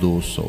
200,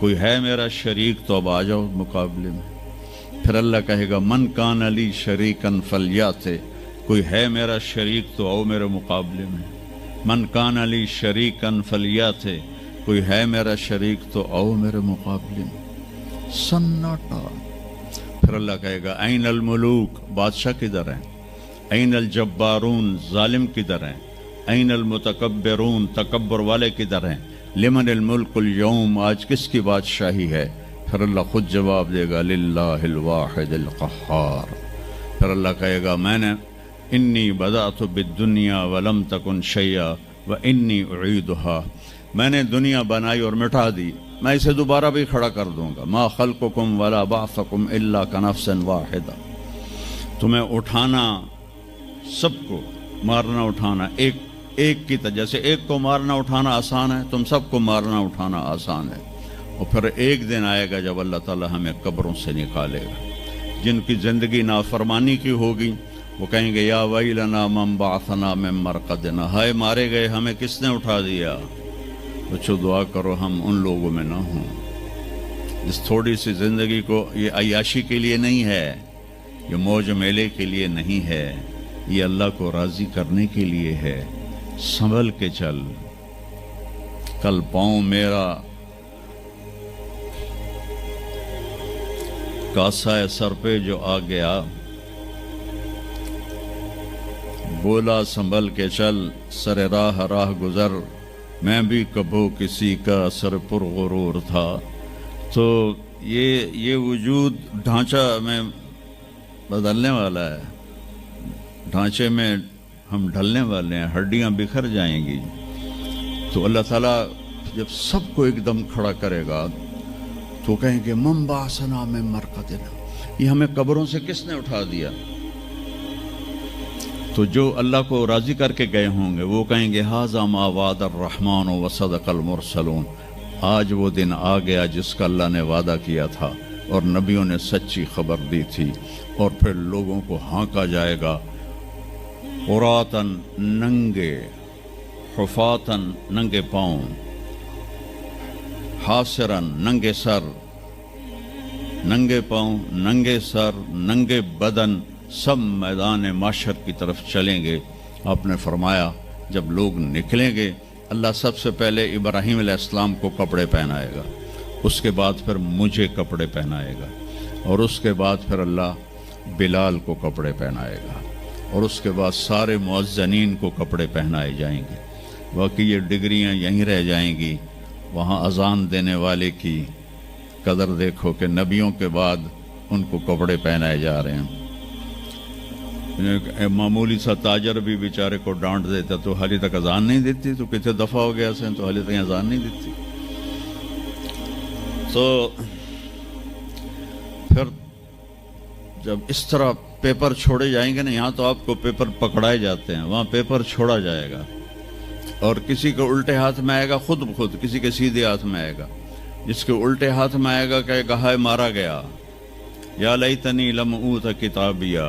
کوئی ہے میرا شریک تو اب آ جاؤ مقابلے میں. پھر اللہ کہے گا من کان علی شریکن فلیاتِ، کوئی ہے میرا شریک تو آؤ میرے مقابلے میں. من کان علی شریکن فلیاتِ، کوئی ہے میرا شریک تو آؤ میرے مقابلے میں. سناٹا. پھر اللہ کہے گا این الملوک، بادشاہ کدھر ہیں؟ این الجبارون، ظالم کدھر ہیں؟ این المتکبرون، تکبر والے کدھر ہیں؟ لمن الملک اليوم، آج کس کی بادشاہی ہے؟ پھر اللہ خود جواب دے گا للہ الواحد القہار. پھر اللہ کہے گا میں نے انی بدأت بالدنیا ولم تکن شیئا وانی اعیدها، میں نے دنیا بنائی اور مٹا دی، میں اسے دوبارہ بھی کھڑا کر دوں گا. ما خلقکم ولا بعثکم الا کنفس واحدہ، تمہیں اٹھانا، سب کو مارنا اٹھانا ایک کی طرح، جیسے ایک کو مارنا اٹھانا آسان ہے، تم سب کو مارنا اٹھانا آسان ہے. اور پھر ایک دن آئے گا جب اللہ تعالی ہمیں قبروں سے نکالے گا. جن کی زندگی نافرمانی کی ہوگی وہ کہیں گے یا ویلنا من بعثنا من مرقدنا، ہائے مارے گئے ہمیں کس نے اٹھا دیا. بچو دعا کرو ہم ان لوگوں میں نہ ہوں. اس تھوڑی سی زندگی کو یہ عیاشی کے لیے نہیں ہے، یہ موج میلے کے لیے نہیں ہے، یہ اللہ کو راضی کرنے کے لیے ہے. سنبھل کے چل، کل پاؤں میرا کاسہ سر پہ جو آ گیا، بولا سنبھل کے چل سر راہ راہ گزر، میں بھی کبھو کسی کا سر پر غرور تھا. تو یہ وجود ڈھانچہ میں بدلنے والا ہے، ڈھانچے میں ہم ڈھلنے والے ہیں، ہڈیاں بکھر جائیں گی. تو اللہ تعالیٰ جب سب کو ایک دم کھڑا کرے گا تو کہیں گے من بعثنا من مرقدنا، یہ ہمیں قبروں سے کس نے اٹھا دیا. تو جو اللہ کو راضی کر کے گئے ہوں گے وہ کہیں گے ھذا ما وعد الرحمن وصدق المرسلون، آج وہ دن آ گیا جس کا اللہ نے وعدہ کیا تھا اور نبیوں نے سچی خبر دی تھی. اور پھر لوگوں کو ہانکا جائے گا عراۃً، ننگے، حفاۃً، ننگے پاؤں، حاسراً، ننگے سر، ننگے پاؤں، ننگے سر، ننگے بدن، سب میدان معاشر کی طرف چلیں گے. آپ نے فرمایا جب لوگ نکلیں گے اللہ سب سے پہلے ابراہیم علیہ السلام کو کپڑے پہنائے گا، اس کے بعد پھر مجھے کپڑے پہنائے گا، اور اس کے بعد پھر اللہ بلال کو کپڑے پہنائے گا، اور اس کے بعد سارے مؤذنین کو کپڑے پہنائے جائیں گے. باقی یہ ڈگریاں یہیں رہ جائیں گی. وہاں اذان دینے والے کی قدر دیکھو کہ نبیوں کے بعد ان کو کپڑے پہنائے جا رہے ہیں. معمولی سا تاجر بھی بیچارے کو ڈانٹ دیتا تو حالی تک اذان نہیں دیتی، تو کتنے دفعہ ہو گیا سے تو حالی تک اذان نہیں دیتی. تو پھر جب اس طرح پیپر چھوڑے جائیں گے نا، یہاں تو آپ کو پیپر پکڑائے جاتے ہیں، وہاں پیپر چھوڑا جائے گا، اور کسی کے الٹے ہاتھ میں آئے گا خود بخود، کسی کے سیدھے ہاتھ میں آئے گا. جس کے الٹے ہاتھ میں آئے گا کہے گا ہائے مارا گیا، یا لیتنی لم اوت کتابیہ،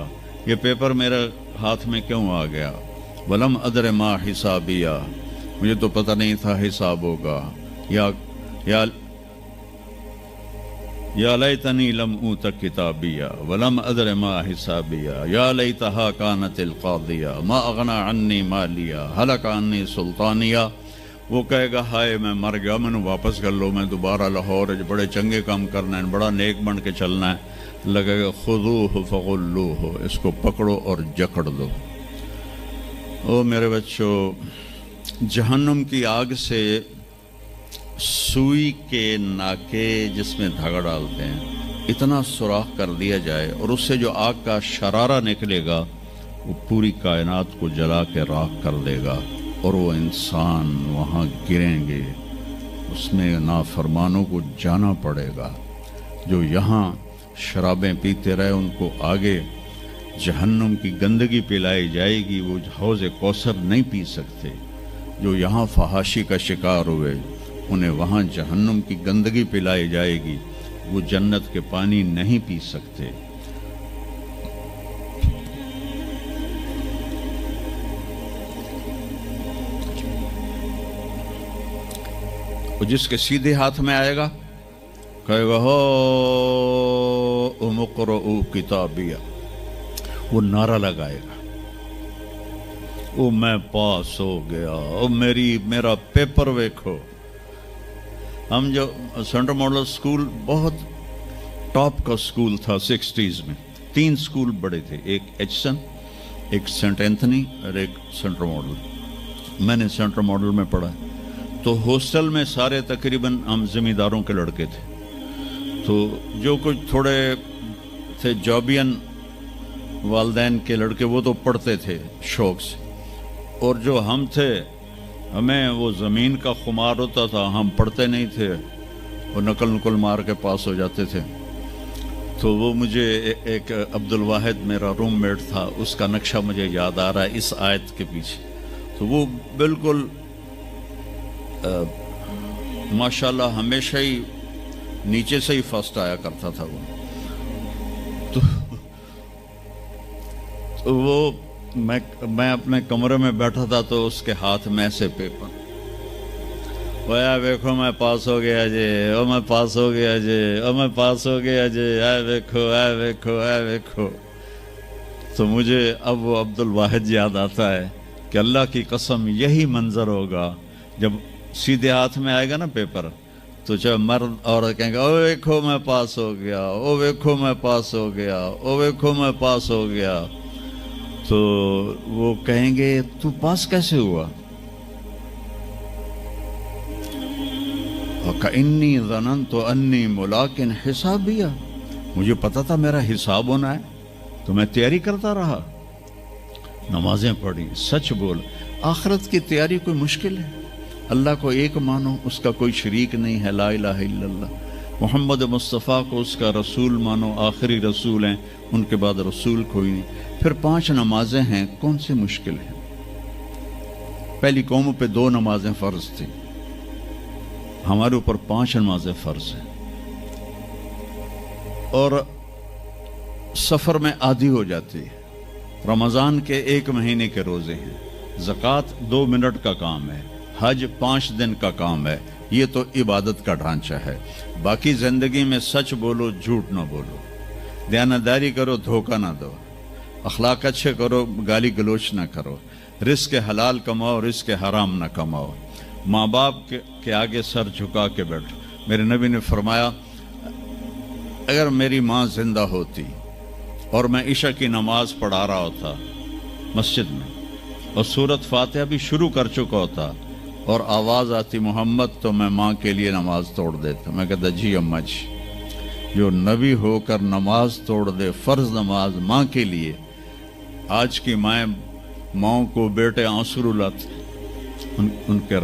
یہ پیپر میرے ہاتھ میں کیوں آ گیا. ولم ادر ما حسابیہ، مجھے تو پتہ نہیں تھا حساب ہوگا. یا لیتنی لم اوت کتابیہ ولم ادر ما حسابیہ، یا لیتہا کانت القاضیہ ما اغنی عنی مالیہ ہلک عنی سلطانیہ. وہ کہے گا ہائے میں مر گیا، میں نے واپس کر لو، میں دوبارہ لاہور بڑے چنگے کام کرنا ہے، بڑا نیک بن کے چلنا ہے. لگے گا خذوہ فغلوہ، اس کو پکڑو اور جکڑ دو. او میرے بچوں، جہنم کی آگ سے سوئی کے ناکے جس میں دھاگا ڈالتے ہیں اتنا سوراخ کر دیا جائے، اور اس سے جو آگ کا شرارہ نکلے گا وہ پوری کائنات کو جلا کے راکھ کر دے گا، اور وہ انسان وہاں گریں گے. اس میں نافرمانوں کو جانا پڑے گا. جو یہاں شرابیں پیتے رہے ان کو آگے جہنم کی گندگی پلائی جائے گی، وہ حوض کوثر نہیں پی سکتے. جو یہاں فحاشی کا شکار ہوئے انہیں وہاں جہنم کی گندگی پلائی جائے گی، وہ جنت کے پانی نہیں پی سکتے. وہ جس کے سیدھے ہاتھ میں آئے گا کہے گا ہو مقرؤ کتابیہ، وہ نعرہ لگائے گا، وہ میں پاس ہو گیا، وہ میرا پیپر ویکھو۔ ہم جو سینٹرل ماڈل سکول بہت ٹاپ کا سکول تھا 60s میں، 3 سکول بڑے تھے، ایک ایچسن، ایک سینٹ اینتھنی اور ایک سینٹرل ماڈل۔ میں نے سینٹرل ماڈل میں پڑھا، تو ہاسٹل میں سارے تقریباً ہم زمینداروں کے لڑکے تھے، تو جو کچھ تھوڑے تھے جابین والدین کے لڑکے وہ تو پڑھتے تھے شوق سے، اور جو ہم تھے ہمیں وہ زمین کا خمار ہوتا تھا، ہم پڑھتے نہیں تھے، وہ نقل مار کے پاس ہو جاتے تھے۔ تو وہ مجھے ایک عبد الواحد میرا روم میٹ تھا، اس کا نقشہ مجھے یاد آ رہا ہے اس آیت کے پیچھے، تو وہ بالکل ماشاءاللہ ہمیشہ ہی نیچے سے ہی فرسٹ آیا کرتا تھا وہ۔ تو وہ میں اپنے کمرے میں بیٹھا تھا تو اس کے ہاتھ میں سے پیپر، وہ ویکھو میں پاس ہو گیا جی، او میں پاس ہو گیا جی، او میں پاس ہو گیا جی، اے ویکھو اے ویکھو اے ویکھو۔ تو مجھے اب وہ عبد الواحد یاد آتا ہے کہ اللہ کی قسم یہی منظر ہوگا جب سیدھے ہاتھ میں آئے گا نا پیپر، تو جب مرد عورت کہیں گے او ویکھو میں پاس ہو گیا، او ویکھو میں پاس ہو گیا، او ویکھو میں پاس ہو گیا، تو وہ کہیں گے تو پاس کیسے ہوا؟ وَكَإِنِّي ظَنَنْتُ أَنِّي مُلَاقٍ حِسَابِيَّ، مجھے پتا تھا میرا حساب ہونا ہے، تو میں تیاری کرتا رہا، نمازیں پڑھی، سچ بول۔ آخرت کی تیاری کوئی مشکل ہے؟ اللہ کو ایک مانو، اس کا کوئی شریک نہیں ہے، لا الہ الا اللہ۔ محمد مصطفیٰ کو اس کا رسول مانو، آخری رسول ہیں، ان کے بعد رسول کوئی نہیں۔ پھر 5 نمازیں ہیں، کون سی مشکل ہیں؟ پہلی قوموں پہ 2 نمازیں فرض تھیں، ہمارے اوپر 5 نمازیں فرض ہیں، اور سفر میں عادی ہو جاتی ہے۔ رمضان کے 1 مہینے کے روزے ہیں، زکوٰۃ 2 منٹ کا کام ہے، حج 5 دن کا کام ہے، یہ تو عبادت کا ڈھانچہ ہے۔ باقی زندگی میں سچ بولو، جھوٹ نہ بولو، دیانتداری کرو، دھوکہ نہ دو، اخلاق اچھے کرو، گالی گلوچ نہ کرو، رزق حلال کماؤ، رزق حرام نہ کماؤ، ماں باپ کے آگے سر جھکا کے بیٹھو۔ میرے نبی نے فرمایا اگر میری ماں زندہ ہوتی اور میں عشاء کی نماز پڑھا رہا ہوتا مسجد میں اور سورۃ فاتحہ بھی شروع کر چکا ہوتا اور آواز آتی محمد، تو میں ماں کے لیے نماز توڑ دیتا۔ میں کہتا جی اماں جی، جو نبی ہو کر نماز توڑ دے، فرض نماز ماں کے لیے۔ آج کی ماؤں کو بیٹے آنسو رلاتے، ان کے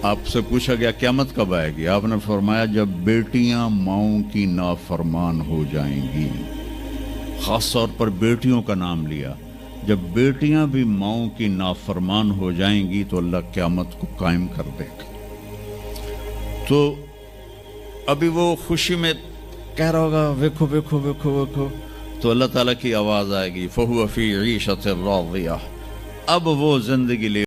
آپ سے پوچھا گیا قیامت کب آئے گی؟ آپ نے فرمایا جب بیٹیاں ماؤں کی نافرمان ہو جائیں گی، خاص طور پر بیٹیوں کا نام لیا، جب بیٹیاں بھی ماؤں کی نافرمان ہو جائیں گی تو اللہ قیامت کو قائم کر دے گا۔ تو ابھی وہ خوشی میں کہہ رہا ہوگا ویکھو ویکھو ویکھو ویکھو، تو اللہ تعالیٰ کی آواز آئے گی فَهُوَ فِي عِيشَةٍ رَاضِيَةٍ، اب وہ زندگی لے